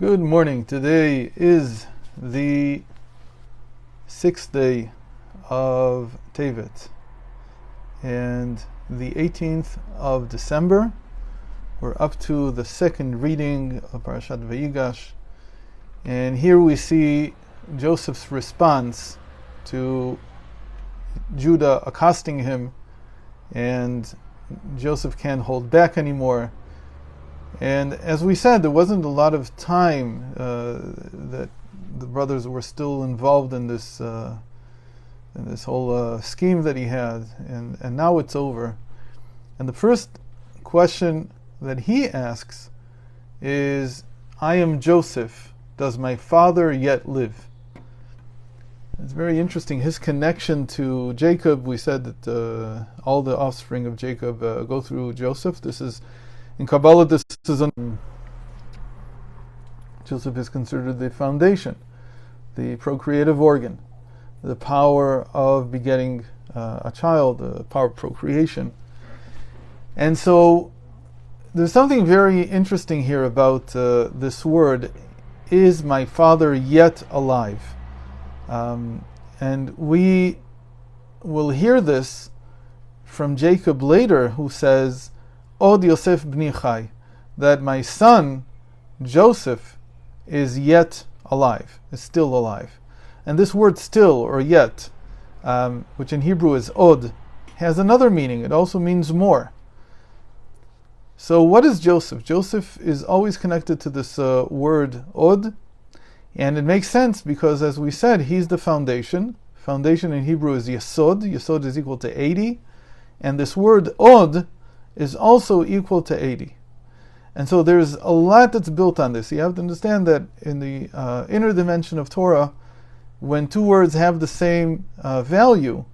Good morning. Today is the 6th day of Tevet and the 18th of December. We're up to the second reading of Parashat Vayigash, and here we see Joseph's response to Judah accosting him, and Joseph can't hold back anymore. And as we said, there wasn't a lot of time that the brothers were still involved in this whole scheme that he had, and now it's over. And the first question that he asks is, "I am Joseph. Does my father yet live?" It's very interesting. His connection to Jacob. We said that all the offspring of Jacob go through Joseph. This is in Kabbalah. Joseph is considered the foundation, the procreative organ, the power of begetting a child, the power of procreation. And so there's something very interesting here about this word, "Is my father yet alive?" And we will hear this from Jacob later, who says, Od Yosef bni chai, that my son Joseph is yet alive, is still alive. And this word "still" or "yet," which in Hebrew is od, has another meaning. It also means more. So what is Joseph? Joseph is always connected to this word od, and it makes sense because, as we said, he's the foundation. Foundation in Hebrew is yesod. Yesod is equal to 80, and this word od is also equal to 80. And so there's a lot that's built on this. You have to understand that in the inner dimension of Torah, when two words have the same value,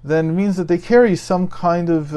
then it means that they carry some kind of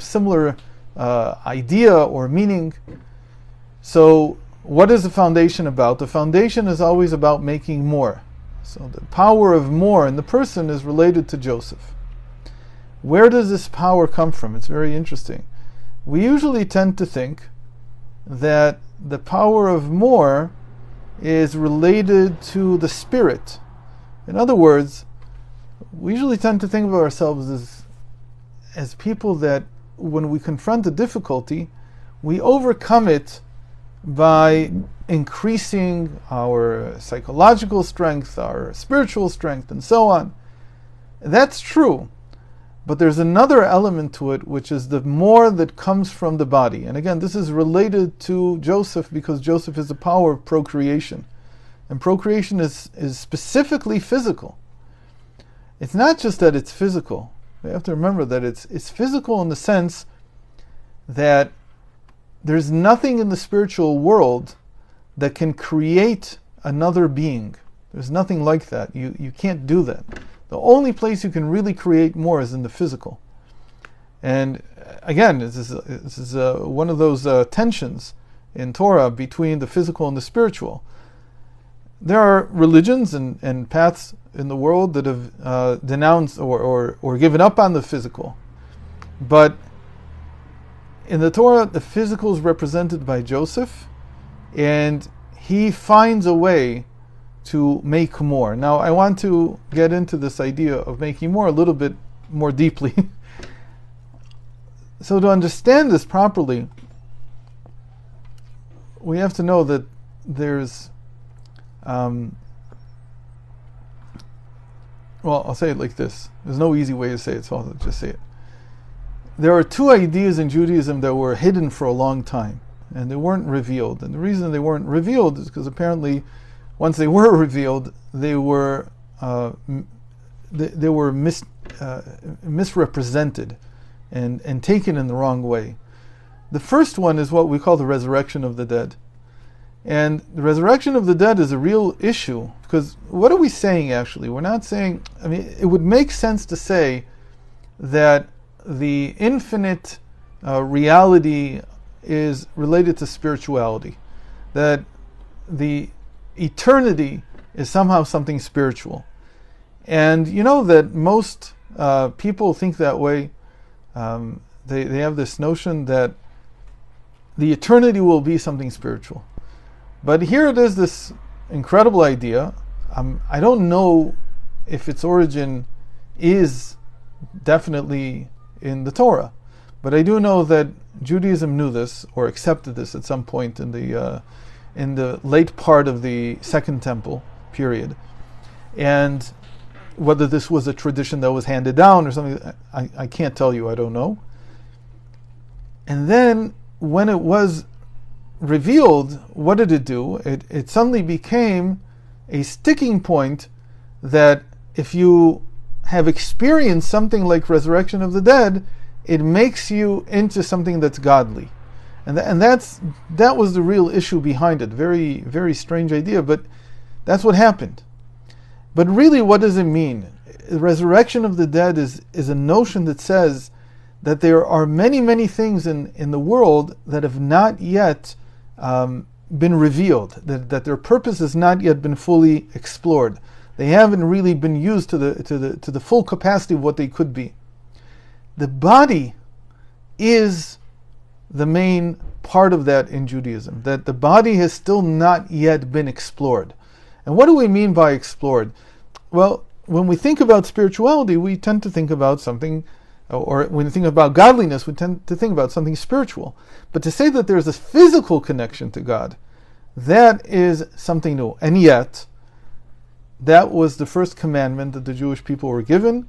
similar idea or meaning. So what is the foundation about? The foundation is always about making more. So the power of more in the person is related to Joseph. Where does this power come from? It's very interesting. We usually tend to think that the power of more is related to the spirit. In other words, we usually tend to think of ourselves as people that when we confront a difficulty, we overcome it by increasing our psychological strength, our spiritual strength, and so on. That's true. But there's another element to it, which is the more that comes from the body. And again, this is related to Joseph because Joseph is the power of procreation. And procreation is specifically physical. It's not just that it's physical. We have to remember that it's physical in the sense that there's nothing in the spiritual world that can create another being. There's nothing like that. You can't do that. The only place you can really create more is in the physical. And again, this is one of those tensions in Torah between the physical and the spiritual. There are religions and paths in the world that have denounced or given up on the physical. But in the Torah, the physical is represented by Joseph, and he finds a way to make more. Now, I want to get into this idea of making more a little bit more deeply. So to understand this properly, we have to know that there's, well, I'll say it like this. There's no easy way to say it, so I'll just say it. There are two ideas in Judaism that were hidden for a long time, and they weren't revealed. And the reason they weren't revealed is because apparently once they were revealed, they were misrepresented and taken in the wrong way. The first one is what we call the resurrection of the dead. And the resurrection of the dead is a real issue, because what are we saying actually? We're not saying, it would make sense to say that the infinite reality is related to spirituality, that the eternity is somehow something spiritual. And you know that most people think that way. They have this notion that the eternity will be something spiritual. But here it is, this incredible idea. I don't know if its origin is definitely in the Torah, but I do know that Judaism knew this or accepted this at some point in the late part of the Second Temple period. And whether this was a tradition that was handed down or something, I can't tell you, I don't know. And then when it was revealed, what did it do? It suddenly became a sticking point that if you have experienced something like resurrection of the dead, it makes you into something that's godly. And that was the real issue behind it. Very, very strange idea, but that's what happened. But really, what does it mean? The resurrection of the dead is a notion that says that there are many, many things in the world that have not yet been revealed, that their purpose has not yet been fully explored. They haven't really been used to the full capacity of what they could be. The body is the main part of that in Judaism, that the body has still not yet been explored. And what do we mean by explored? Well, when we think about spirituality, we tend to think about something, or when we think about godliness, we tend to think about something spiritual. But to say that there's a physical connection to God, that is something new. And yet, that was the first commandment that the Jewish people were given.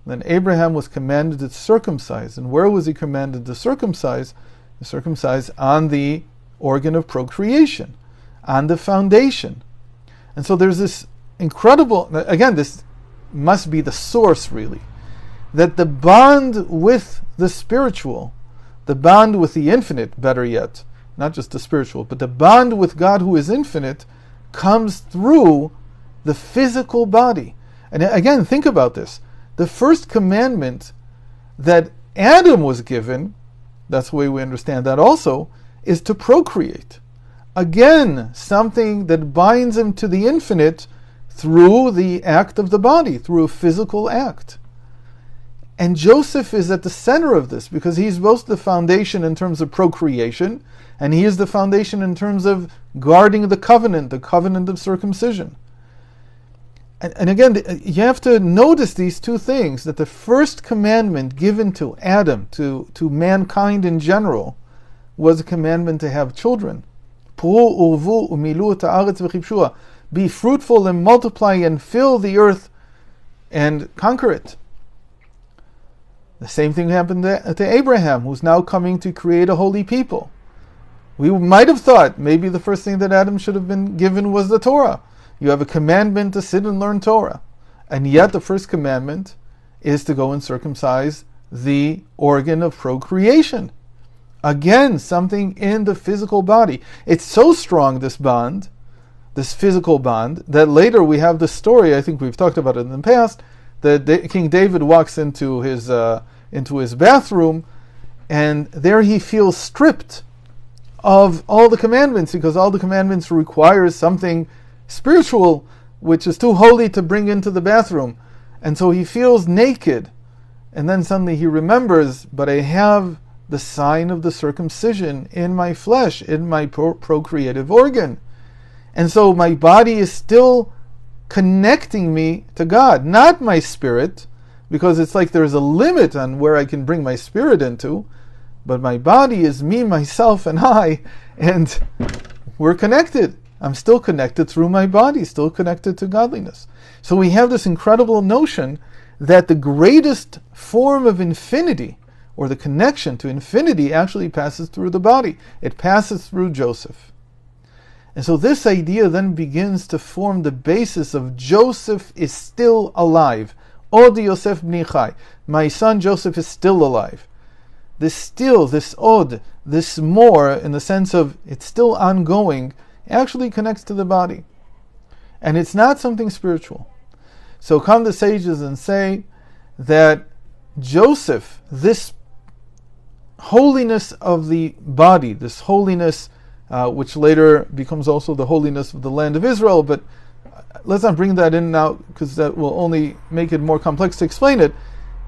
Then Abraham was commanded to circumcise. And where was he commanded to circumcise? To circumcise on the organ of procreation, on the foundation. And so there's this incredible, again, this must be the source really, that the bond with the spiritual, the bond with the infinite, better yet, not just the spiritual, but the bond with God who is infinite, comes through the physical body. And again, think about this. The first commandment that Adam was given, that's the way we understand that also, is to procreate. Again, something that binds him to the infinite through the act of the body, through a physical act. And Joseph is at the center of this because he's both the foundation in terms of procreation, and he is the foundation in terms of guarding the covenant of circumcision. And again, you have to notice these two things, that the first commandment given to Adam, to mankind in general, was a commandment to have children. Be fruitful and multiply and fill the earth and conquer it. The same thing happened to Abraham, who's now coming to create a holy people. We might have thought maybe the first thing that Adam should have been given was the Torah. You have a commandment to sit and learn Torah. And yet the first commandment is to go and circumcise the organ of procreation. Again, something in the physical body. It's so strong, this bond, this physical bond, that later we have the story, I think we've talked about it in the past, that King David walks into his bathroom, and there he feels stripped of all the commandments, because all the commandments require something spiritual, which is too holy to bring into the bathroom. And so he feels naked. And then suddenly he remembers, but I have the sign of the circumcision in my flesh, in my procreative organ. And so my body is still connecting me to God, not my spirit, because it's like there's a limit on where I can bring my spirit into, but my body is me, myself, and I, and we're connected. I'm still connected through my body, still connected to godliness. So we have this incredible notion that the greatest form of infinity, or the connection to infinity, actually passes through the body. It passes through Joseph. And so this idea then begins to form the basis of Joseph is still alive. Od Yosef bni Chai. My son Joseph is still alive. This still, this od, this more, in the sense of it's still ongoing, actually connects to the body. And it's not something spiritual. So come the sages and say that Joseph, this holiness of the body, this holiness which later becomes also the holiness of the land of Israel, but let's not bring that in now because that will only make it more complex to explain it,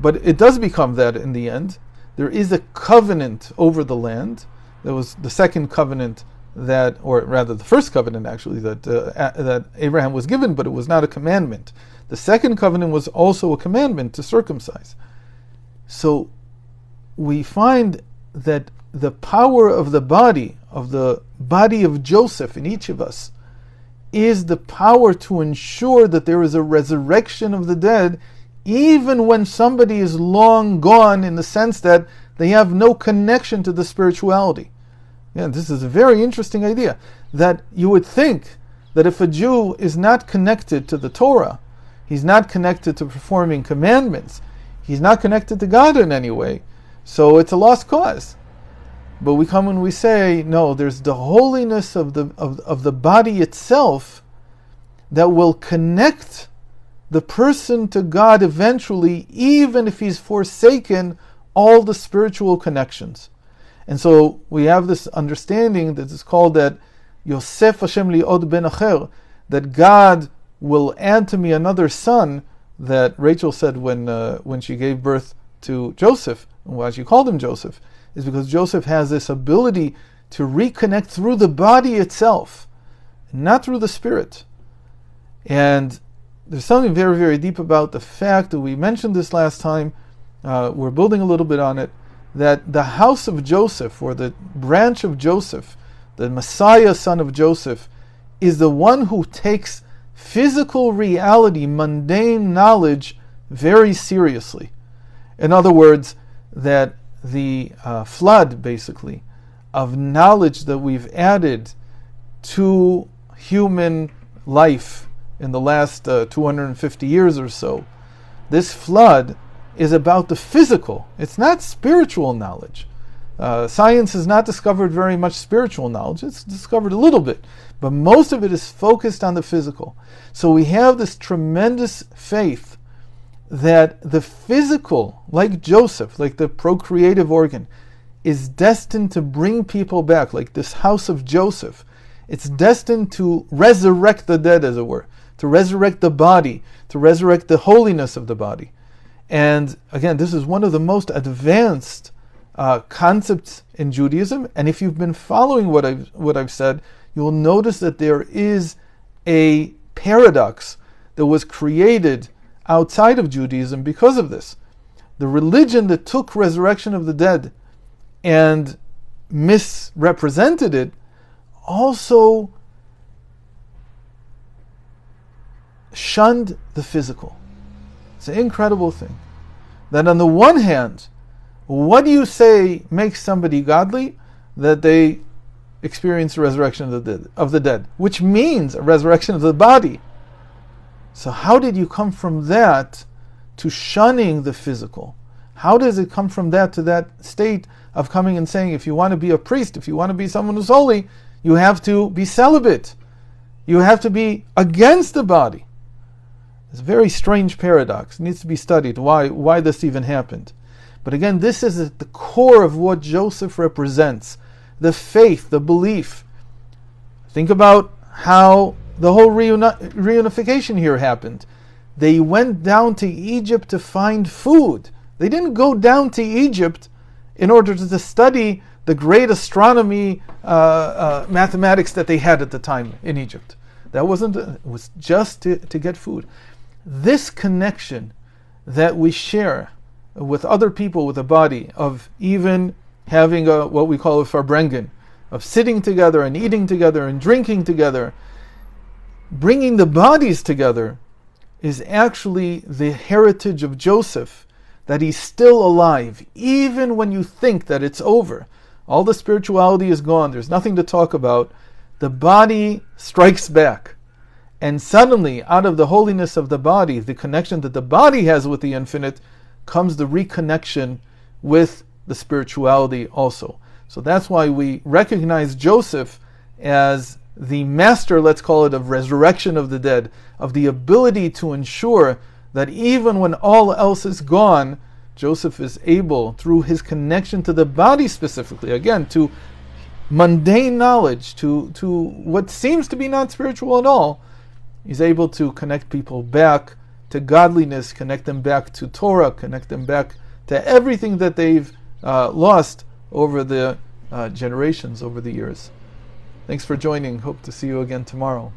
but it does become that in the end. There is a covenant over the land. There was the second covenant that, or rather the first covenant actually, that Abraham was given, but it was not a commandment. The second covenant was also a commandment to circumcise. So we find that the power of the body of Joseph in each of us, is the power to ensure that there is a resurrection of the dead, even when somebody is long gone, in the sense that they have no connection to the spirituality. Yeah, this is a very interesting idea, that you would think that if a Jew is not connected to the Torah, he's not connected to performing commandments, he's not connected to God in any way, so it's a lost cause. But we come and we say, no, there's the holiness of the body itself that will connect the person to God eventually, even if he's forsaken all the spiritual connections. And so we have this understanding that is called that Yosef Hashem li od ben acher, that God will add to me another son, that Rachel said when she gave birth to Joseph, and why she called him Joseph, is because Joseph has this ability to reconnect through the body itself, not through the spirit. And there's something very, very deep about the fact that we mentioned this last time, we're building a little bit on it, that the house of Joseph, or the branch of Joseph, the Messiah son of Joseph, is the one who takes physical reality, mundane knowledge, very seriously. In other words, that the flood, basically, of knowledge that we've added to human life in the last 250 years or so, this flood is about the physical. It's not spiritual knowledge. Science has not discovered very much spiritual knowledge. It's discovered a little bit, but most of it is focused on the physical. So we have this tremendous faith that the physical, like Joseph, like the procreative organ, is destined to bring people back, like this house of Joseph. It's destined to resurrect the dead, as it were, to resurrect the body, to resurrect the holiness of the body. And again, this is one of the most advanced concepts in Judaism. And if you've been following what I've said, you'll notice that there is a paradox that was created outside of Judaism because of this. The religion that took resurrection of the dead and misrepresented it also shunned the physical. It's an incredible thing. That on the one hand, what do you say makes somebody godly? That they experience the resurrection of the dead, which means a resurrection of the body. So how did you come from that to shunning the physical? How does it come from that to that state of coming and saying, if you want to be a priest, if you want to be someone who's holy, you have to be celibate. You have to be against the body. It's a very strange paradox. It needs to be studied, why this even happened. But again, this is at the core of what Joseph represents. The faith, the belief. Think about how the whole reunification here happened. They went down to Egypt to find food. They didn't go down to Egypt in order to study the great astronomy, mathematics that they had at the time in Egypt. That wasn't, it was just to get food. This connection that we share with other people with a body, of even having what we call a farbrengen, of sitting together and eating together and drinking together, bringing the bodies together, is actually the heritage of Joseph, that he's still alive, even when you think that it's over. All the spirituality is gone, there's nothing to talk about. The body strikes back. And suddenly, out of the holiness of the body, the connection that the body has with the infinite, comes the reconnection with the spirituality also. So that's why we recognize Joseph as the master, let's call it, of resurrection of the dead, of the ability to ensure that even when all else is gone, Joseph is able, through his connection to the body specifically, again, to mundane knowledge, to what seems to be not spiritual at all, he's able to connect people back to godliness, connect them back to Torah, connect them back to everything that they've lost over the generations, over the years. Thanks for joining. Hope to see you again tomorrow.